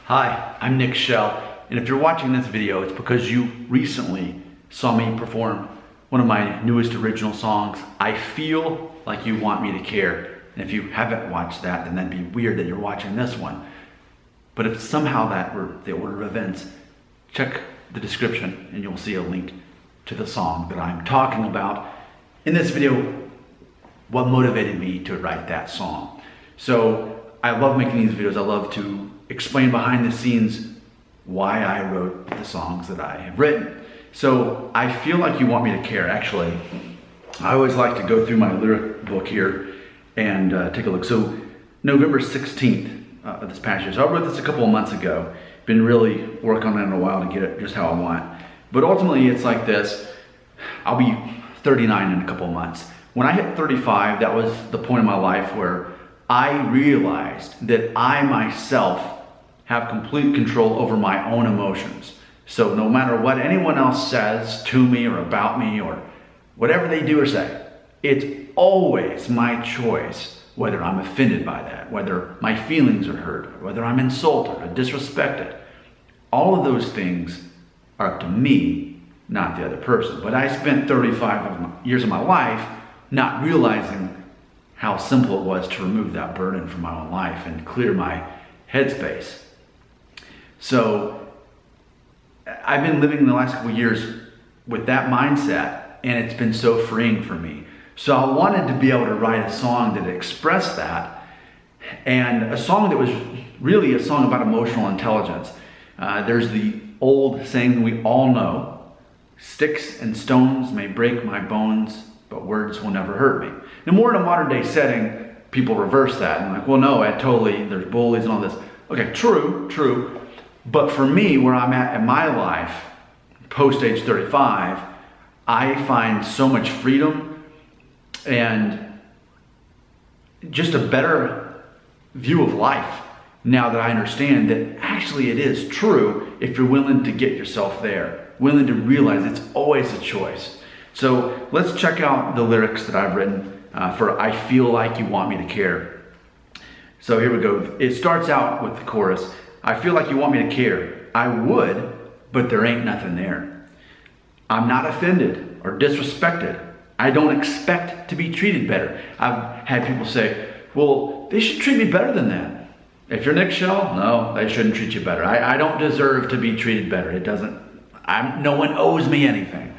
Hi, I'm Nick Shell, and if you're watching this video, it's because you recently saw me perform one of my newest original songs, I Feel Like You Want Me to Care. And if you haven't watched that, then that'd be weird that you're watching this one. But if somehow that were the order of events, check the description and you'll see a link to the song that I'm talking about. In this video, what motivated me to write that song. So I love making these videos. I love to explain behind the scenes why I wrote the songs that I have written. So I Feel Like You Want Me to Care. Actually, I always like to go through my lyric book here and take a look. So November 16th of this past year. So I wrote this a couple of months ago. Been really working on it in a while to get it just how I want. But ultimately it's like this. I'll be 39 in a couple of months. When I hit 35, that was the point in my life where I realized that I myself have complete control over my own emotions. So no matter what anyone else says to me or about me or whatever they do or say, it's always my choice whether I'm offended by that, whether my feelings are hurt, whether I'm insulted or disrespected. All of those things are up to me, not the other person. But I spent 35 years of my life not realizing how simple it was to remove that burden from my own life and clear my headspace. So I've been living the last couple of years with that mindset, and it's been so freeing for me. So I wanted to be able to write a song that expressed that, and a song that was really a song about emotional intelligence. There's the old saying that we all know, sticks and stones may break my bones, but words will never hurt me. And more in a modern day setting, people reverse that and like, well, no, there's bullies and all this. Okay, true. But for me, where I'm at in my life, post age 35, I find so much freedom and just a better view of life now that I understand that actually it is true if you're willing to get yourself there, willing to realize it's always a choice. So let's check out the lyrics that I've written for I Feel Like You Want Me to Care. So here we go. It starts out with the chorus. I feel like you want me to care. I would, but there ain't nothing there. I'm not offended or disrespected. I don't expect to be treated better. I've had people say, well, they should treat me better than that. If you're Nick Shell, no, they shouldn't treat you better. I don't deserve to be treated better. No one owes me anything.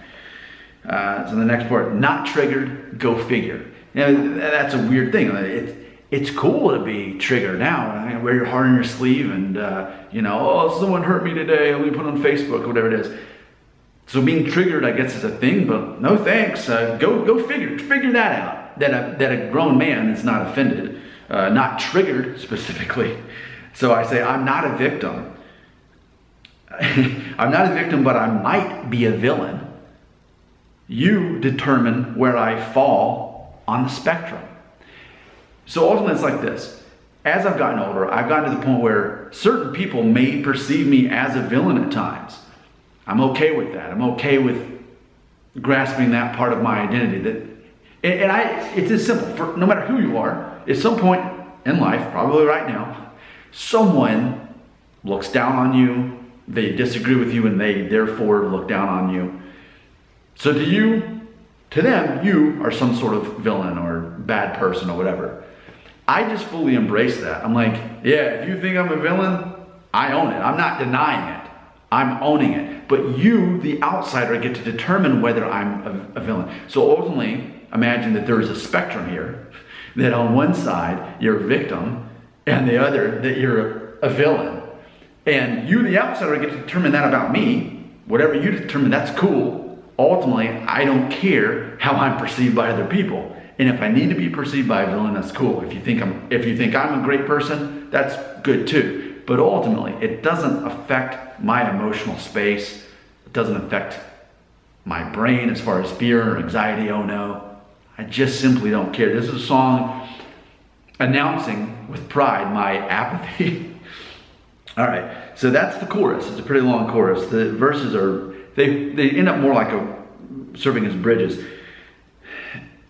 So the next part, not triggered, go figure. You know, that's a weird thing. It's cool to be triggered now. Wear your heart on your sleeve and, oh, someone hurt me today. Let me put it on Facebook or whatever it is. So being triggered, I guess, is a thing, but no thanks. Go figure. Figure that out. That a grown man is not offended, not triggered specifically. So I say, I'm not a victim. I'm not a victim, but I might be a villain. You determine where I fall on the spectrum. So ultimately it's like this. As I've gotten older, I've gotten to the point where certain people may perceive me as a villain at times. I'm okay with that. I'm okay with grasping that part of my identity. It's as simple. No matter who you are, at some point in life, probably right now, someone looks down on you, they disagree with you, and they therefore look down on you. So to them, you are some sort of villain or bad person or whatever. I just fully embrace that. I'm like, yeah, if you think I'm a villain, I own it. I'm not denying it. I'm owning it. But you, the outsider, get to determine whether I'm a villain. So ultimately, imagine that there is a spectrum here. That on one side, you're a victim, and the other, that you're a villain. And you, the outsider, get to determine that about me. Whatever you determine, that's cool. Ultimately, I don't care how I'm perceived by other people. And if I need to be perceived by a villain, that's cool. If you think I'm a great person, that's good too. But ultimately, it doesn't affect my emotional space. It doesn't affect my brain as far as fear or anxiety. Oh no, I just simply don't care. This is a song announcing with pride my apathy. All right, so that's the chorus. It's a pretty long chorus. The verses they end up more like serving as bridges.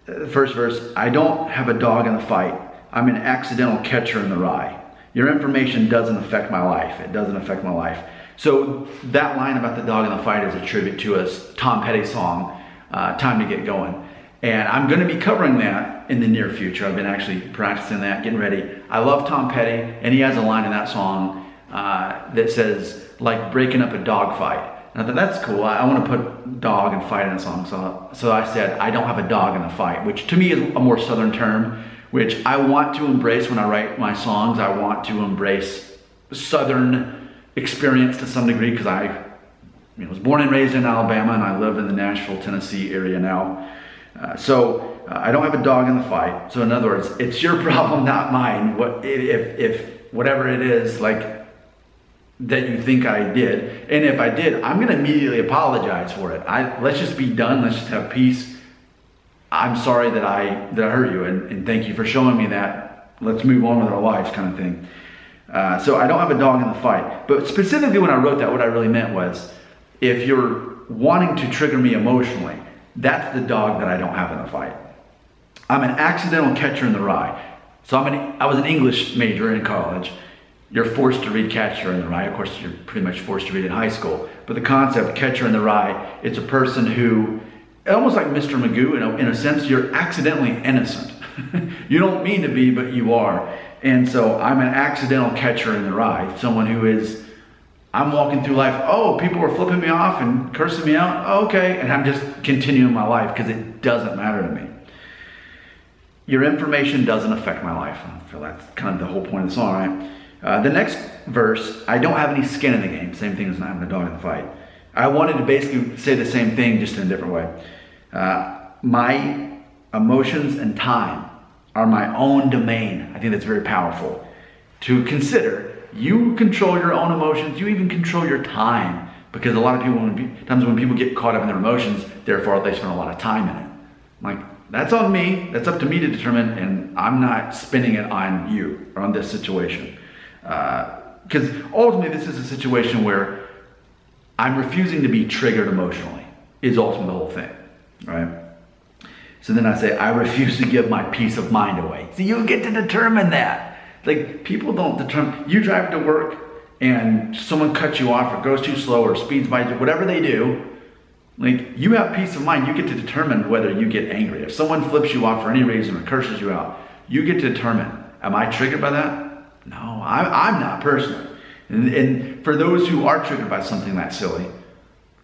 The first verse, I don't have a dog in the fight. I'm an accidental catcher in the rye. Your information doesn't affect my life. It doesn't affect my life. So that line about the dog in the fight is a tribute to a Tom Petty song, Time to Get Going. And I'm going to be covering that in the near future. I've been actually practicing that, getting ready. I love Tom Petty, and he has a line in that song that says, like breaking up a dog fight. And I thought, that's cool. I want to put dog and fight in a song. So I said, I don't have a dog in the fight, which to me is a more Southern term, which I want to embrace when I write my songs. I want to embrace Southern experience to some degree, because I was born and raised in Alabama, and I live in the Nashville, Tennessee area now. So I don't have a dog in the fight. So in other words, it's your problem, not mine. If whatever it is, like, that you think I did, and if I did, I'm going to immediately apologize for it. Let's just be done. Let's just have peace. I'm sorry that I hurt you, and thank you for showing me that. Let's move on with our lives, kind of thing. So I don't have a dog in the fight. But specifically when I wrote that, what I really meant was, if you're wanting to trigger me emotionally, that's the dog that I don't have in the fight. I'm an accidental catcher in the rye. So I was an English major in college. You're forced to read Catcher in the Rye. Of course, you're pretty much forced to read it in high school. But the concept, Catcher in the Rye, it's a person who, almost like Mr. Magoo, in a sense, you're accidentally innocent. You don't mean to be, but you are. And so I'm an accidental catcher in the rye. Someone who is, I'm walking through life, oh, people are flipping me off and cursing me out, oh, okay. And I'm just continuing my life because it doesn't matter to me. Your information doesn't affect my life. I feel that's kind of the whole point of the song, right? The next verse, I don't have any skin in the game. Same thing as not having a dog in the fight. I wanted to basically say the same thing, just in a different way. My emotions and time are my own domain. I think that's very powerful to consider. You control your own emotions. You even control your time, because a lot of people, times when people get caught up in their emotions, therefore they spend a lot of time in it. I'm like, that's on me. That's up to me to determine, and I'm not spinning it on you or on this situation. Because ultimately this is a situation where I'm refusing to be triggered emotionally, is ultimately the whole thing, right? So then I say, I refuse to give my peace of mind away. So you get to determine that. Like, people don't determine. You drive to work and someone cuts you off or goes too slow or speeds by you, whatever they do, like, you have peace of mind. You get to determine whether you get angry. If someone flips you off for any reason or curses you out, you get to determine, am I triggered by that? No, I'm not personally. And for those who are triggered by something that silly,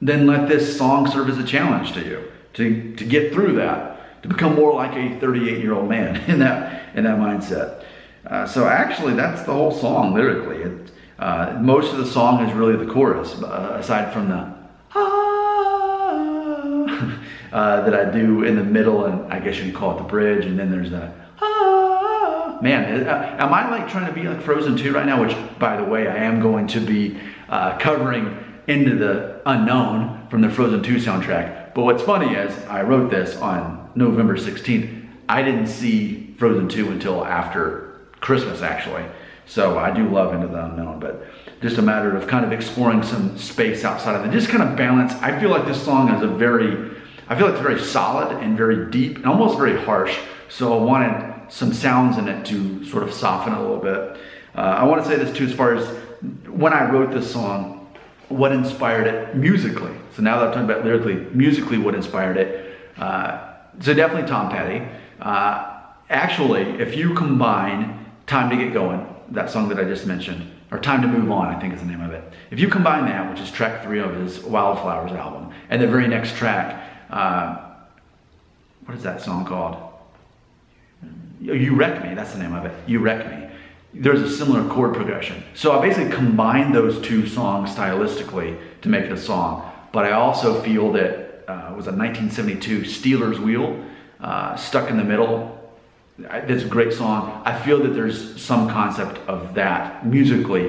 then let this song serve as a challenge to you to get through that, to become more like a 38-year-old man in that mindset. So actually, that's the whole song lyrically. Most of the song is really the chorus, aside from the that I do in the middle, and I guess you can call it the bridge, and then there's the man, am I like trying to be like Frozen 2 right now? Which, by the way, I am going to be covering Into the Unknown from the Frozen 2 soundtrack. But what's funny is, I wrote this on November 16th. I didn't see Frozen 2 until after Christmas, actually. So I do love Into the Unknown, but just a matter of kind of exploring some space outside of it. Just kind of balance. I feel like this song is I feel like it's very solid and very deep and almost very harsh. So I wanted some sounds in it to sort of soften it a little bit. I want to say this too, as far as when I wrote this song, what inspired it musically. So now that I'm talking about lyrically, musically what inspired it. So definitely Tom Petty. Actually, if you combine Time to Get Going, that song that I just mentioned, or Time to Move On, I think is the name of it. If you combine that, which is track 3 of his Wildflowers album, and the very next track, what is that song called? You Wreck Me, that's the name of it. You Wreck Me. There's a similar chord progression. So I basically combined those two songs stylistically to make it a song. But I also feel that it was a 1972 Steelers Wheel, Stuck in the Middle. It's a great song. I feel that there's some concept of that musically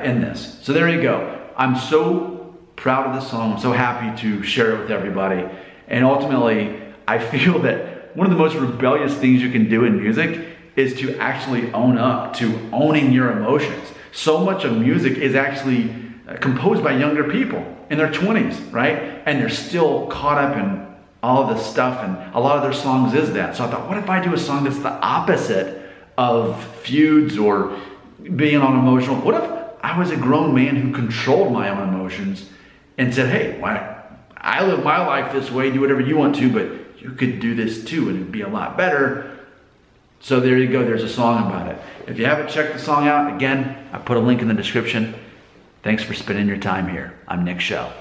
in this. So there you go. I'm so proud of this song. I'm so happy to share it with everybody. And ultimately, I feel that one of the most rebellious things you can do in music is to actually own up to owning your emotions. So much of music is actually composed by younger people in their 20s, right? And they're still caught up in all of this stuff, and a lot of their songs is that. So I thought, what if I do a song that's the opposite of feuds or being on emotional. What if I was a grown man who controlled my own emotions and said, hey, I live my life this way, do whatever you want to, but you could do this too and it'd be a lot better. So there you go, there's a song about it. If you haven't checked the song out, again, I put a link in the description. Thanks for spending your time here. I'm Nick Shell.